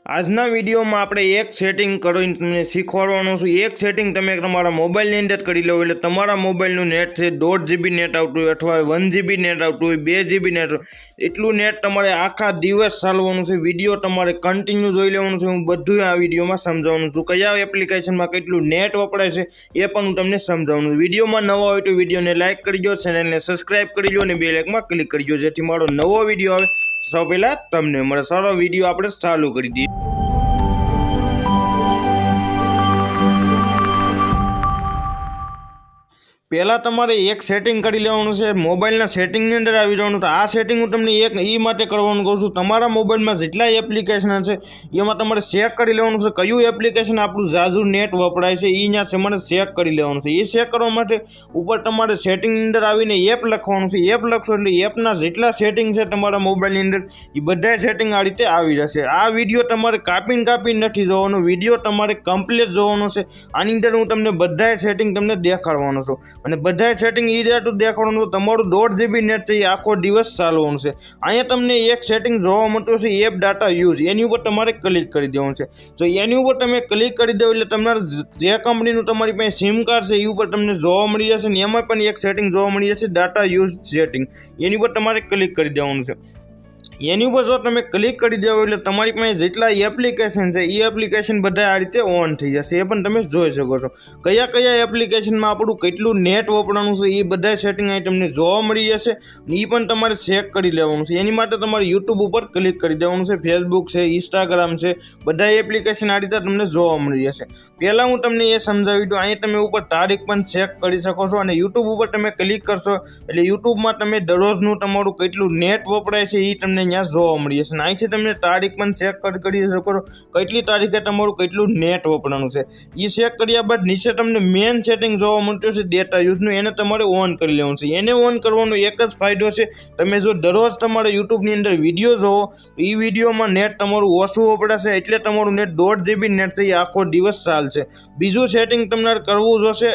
આજના વિડીયોમાં આપણે એક સેટિંગ કરીને તમને શીખવાડવાનું છું। એક સેટિંગ તમે તમારા મોબાઈલની અંદર કરી લો એટલે તમારા મોબાઈલનું નેટ છે 1.5 GB નેટ આવતું હોય અથવા 1 GB નેટ આવતું હોય 2 GB નેટ એટલું નેટ તમારે આખા દિવસ ચાલવાનું છે। વિડીયો તમારે કન્ટિન્યુ જોઈ લેવાનું છે। હું બધું આ વિડીયોમાં સમજાવવાનું છું। કયા એપ્લિકેશનમાં કેટલું નેટ વપરાય છે એ પણ હું તમને સમજાવવાનું છું। વિડીયોમાં નવા હોય તો વિડીયોને લાઇક કરજો, ચેનલને સબસ્ક્રાઇબ કરજો અને બેલ આઇકનમાં ક્લિક કરજો જેથી મારો નવો વિડીયો આવે સૌ પહેલાં તમને મળે। સારો વિડીયો આપણે ચાલુ કરી દઈએ। પહેલાં તમારે એક સેટિંગ કરી લેવાનું છે। મોબાઈલના સેટિંગની અંદર આવી જવાનું। તો આ સેટિંગ હું તમને એક એ માટે કરવાનું કહું છું, તમારા મોબાઈલમાં જેટલા એપ્લિકેશન છે એમાં તમારે ચેક કરી લેવાનું છે કયું એપ્લિકેશન આપણું ઝાઝું નેટ વપરાય છે એ અહીંયા તમારે ચેક કરી લેવાનું છે। એ ચેક કરવા માટે ઉપર તમારે સેટિંગની અંદર આવીને એપ લખવાનું છે। એપ લખશો એટલે એપના જેટલા સેટિંગ છે તમારા મોબાઈલની અંદર એ બધા સેટિંગ આ રીતે આવી જશે। આ વિડીયો તમારે કાપીને નથી જોવાનો, વિડીયો તમારે કમ્પ્લીટ જોવાનો છે। આની અંદર હું તમને બધા સેટિંગ તમને દેખાડવાનો છું અને બધા સેટિંગ એ રીતે દેખાડવાનું। તમારું 1.5 GB નેટ છે એ આખો દિવસ ચાલવાનું છે। અહીંયા તમને એક સેટિંગ જોવા મળતું છે એપ ડાટા યુઝ, એની ઉપર તમારે ક્લિક કરી દેવાનું છે। તો એની ઉપર તમે ક્લિક કરી દો એટલે તમારે જે કંપનીનું તમારી પાસે સિમ કાર્ડ છે એ ઉપર તમને જોવા મળી જશે ને એમાં પણ એક સેટિંગ જોવા મળી જશે ડાટા યુઝ સેટિંગ, એની ઉપર તમારે ક્લિક કરી દેવાનું છે। એની ઉપર જો તમે ક્લિક કરી દેવો એટલે તમારી પાસે જેટલા એપ્લિકેશન છે એ એપ્લિકેશન બધા આ રીતે ઓન થઈ જશે। એ પણ તમે જોઈ શકો છો કયા કયા એપ્લિકેશનમાં આપણું કેટલું નેટ વપરાવાનું છે એ બધા સેટિંગ અહીં તમને જોવા મળી જશે। એ પણ તમારે ચેક કરી લેવાનું છે। એની માટે તમારે યુટ્યુબ ઉપર ક્લિક કરી દેવાનું છે, ફેસબુક છે, ઇન્સ્ટાગ્રામ છે, બધા એપ્લિકેશન આ રીતે તમને જોવા મળી જશે। પહેલાં હું તમને એ સમજાવી દઉં, અહીં તમે ઉપર તારીખ પણ ચેક કરી શકો છો અને યુટ્યુબ ઉપર તમે ક્લિક કરશો એટલે યુટ્યુબમાં તમે દરરોજનું તમારું કેટલું નેટ વપરાય છે એ તમને ત્યાં જોવા મળી જશે। અહીંથી તમને તારીખ પણ ચેક કરી શકો કેટલી તારીખે તમારું કેટલું નેટ વપરાનું છે। એ ચેક કર્યા બાદ નીચે તમને મેઇન સેટિંગ જોવા મળતું છે ડેટા યુઝનું, એને તમારે ઓન કરી લેવાનું છે। એને ઓન કરવાનો એક જ ફાયદો છે, તમે જો દરરોજ તમારે યુટ્યુબની અંદર વિડીયો જોવો તો એ વિડીયોમાં નેટ તમારું ઓછું વપરાશે એટલે તમારું નેટ 1.5 GB નેટ છે એ આખો દિવસ ચાલશે। બીજું સેટિંગ તમારે કરવું જોશે।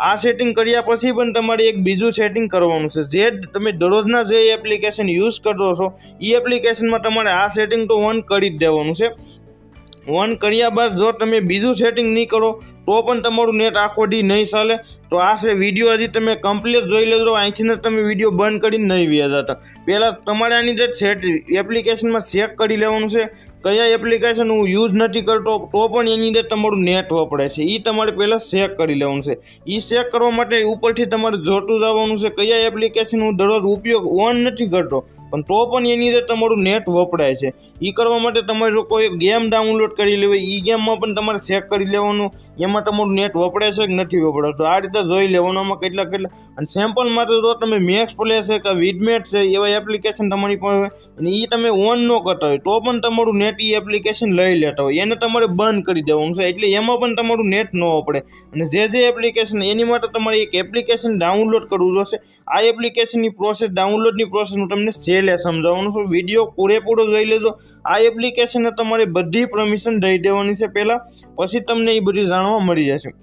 આ સેટિંગ કર્યા પછી પણ તમારે એક બીજું સેટિંગ કરવાનું છે, જે તમે દરરોજના જે એપ્લિકેશન યુઝ કરતો છો એ એપ્લિકેશનમાં તમારે આ સેટિંગ તો ઓન કરી જ દેવાનું છે। ઓન કર્યા બાદ જો તમે બીજું સેટિંગ નહીં કરો તો પણ તમારું નેટ આખો દી નહીં ચાલે। તો આ છે વિડીયો હજી તમે કમ્પ્લીટ જોઈ લેજો, અહીંથી તમે વિડીયો બંધ કરીને નહીં વ્યા જતા। પહેલાં તમારે આની અંદર એપ્લિકેશનમાં ચેક કરી લેવાનું છે કયા એપ્લિકેશન હું યુઝ નથી કરતો તો પણ એની અંદર તમારું નેટ વપરાય છે એ તમારે પહેલાં ચેક કરી લેવાનું છે। એ ચેક કરવા માટે ઉપરથી તમારે જોતું જવાનું છે કયા એપ્લિકેશન હું દરરોજ ઉપયોગ ઓન નથી કરતો પણ તો પણ એની અંદર તમારું નેટ વપરાય છે। એ કરવા માટે તમારે જો કોઈ ગેમ ડાઉનલોડ કરી લેવી એ ગેમમાં પણ તમારે ચેક કરી લેવાનું એમાં તમારું નેટ વપરાય છે કે નથી વપરાતું, આ રીતે જોઈ લેવાનું આમાં કેટલા અને સેમ્પલ માટે જો તમે મેક્સ પ્લે છે કે વિડમેટ છે એવા એપ્લિકેશન તમારી પાસે હોય અને એ તમે ઓન ન કરતા હોય તો પણ તમારું નેટ એ એપ્લિકેશન લઈ લેતા હોય એને તમારે બંધ કરી દેવાનું છે એટલે એમાં પણ તમારું નેટ ન વપરાય। અને જે એપ્લિકેશન એની માટે તમારે એક એપ્લિકેશન ડાઉનલોડ કરવું જોશે। આ એપ્લિકેશનની પ્રોસેસ ડાઉનલોડની પ્રોસેસ હું તમને છેલ્લે સમજાવવાનું છું, વિડીયો પૂરેપૂરો જોઈ લેજો। આ એપ્લિકેશનને તમારે બધી પરમિશન દઈ દેવાની છે પહેલાં, પછી તમને એ બધી જાણવા મળી જશે।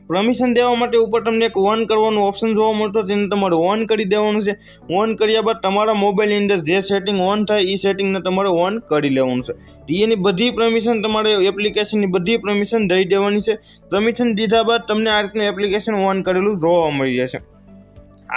પરમિશન દેવા માટે ઉપર તમને એક ઓન કરવાનું ઓપ્શન જોવા મળતો છે, એને તમારે ઓન કરી દેવાનું છે। ઓન કર્યા બાદ તમારા મોબાઈલની અંદર જે સેટિંગ ઓન થાય એ સેટિંગને તમારે ઓન કરી લેવાનું છે। એની બધી પરમિશન તમારે એપ્લિકેશનની બધી પરમિશન દઈ દેવાની છે। પરમિશન દીધા બાદ તમને આ રીતનું એપ્લિકેશન ઓન કરેલું જોવા મળી જશે।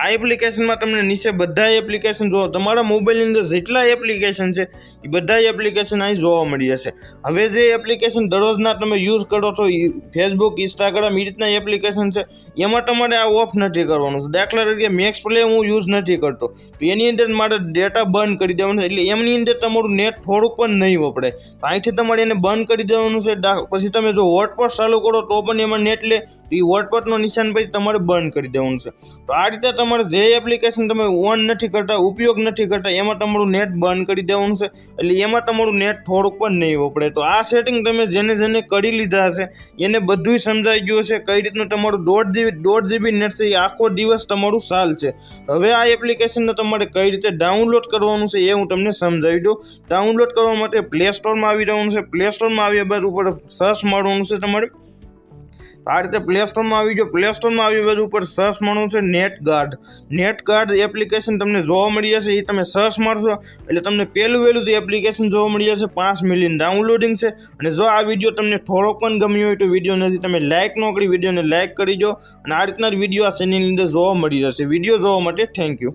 આ એપ્લિકેશનમાં તમને નીચે બધા એપ્લિકેશન જોવા તમારા મોબાઈલની અંદર જેટલા એપ્લિકેશન છે એ બધા એપ્લિકેશન અહીં જોવા મળી જશે। હવે જે એપ્લિકેશન દરરોજના તમે યુઝ કરો છો ફેસબુક, ઇન્સ્ટાગ્રામ એ રીતના એપ્લિકેશન છે એમાં તમારે આ ઓફ નથી કરવાનું છે। દાખલા તરીકે મેક્સ પ્લે હું યુઝ નથી કરતો તો એની અંદર મારે ડેટા બંધ કરી દેવાનું છે એટલે એમની અંદર તમારું નેટ થોડુંક પણ નહીં વપરાય, તો અહીંથી તમારે એને બંધ કરી દેવાનું છે। પછી તમે જો હોટસ્પોટ ચાલુ કરો તો પણ એમાં નેટ લે તો એ હોટસ્પોટનો નિશાન પછી તમારે બંધ કરી દેવાનું છે। તો આ રીતે તમારે જે એપ્લિકેશન તમે ઓન નથી કરતા ઉપયોગ નથી કરતા એમાં તમારું નેટ બંધ કરી દેવાનું છે એટલે એમાં તમારું નેટ થોડુંક પણ નહીં વપરાય। તો આ સેટિંગ તમે જેને કરી લીધા હશે એને બધું સમજાઈ ગયું છે કઈ રીતનું તમારું 1.5 GB નેટ છે એ આખો દિવસ તમારું ચાલશે। હવે આ એપ્લિકેશનને તમારે કઈ રીતે ડાઉનલોડ કરવાનું છે એ હું તમને સમજાવી દઉં। ડાઉનલોડ કરવા માટે પ્લે સ્ટોરમાં આવી જવાનું છે। પ્લે સ્ટોરમાં આવ્યા બાદ ઉપર સર્ચ મારવાનું છે તમારે। આ રીતે પ્લે સ્ટોરમાં આવી ગયો. પ્લે સ્ટોરમાં આવી બાજુ ઉપર સર્ચ મારવું છે નેટ ગાર્ડ એપ્લિકેશન તમને જોવા મળી જશે. એ તમે સર્ચ મારશો એટલે તમને પહેલું જે એપ્લિકેશન જોવા મળી જશે. 5 મિલિયન ડાઉનલોડિંગ છે. અને જો આ વિડીયો તમને થોડો પણ ગમ્યો હોય તો વિડીયોને તમે લાઇક ન કરી વિડીયોને લાઇક કરી દો. અને આ રીતના જ વિડીયો આ ચેનલની અંદર જોવા મળી જશે. વિડીયો જોવા માટે થેન્ક યુ.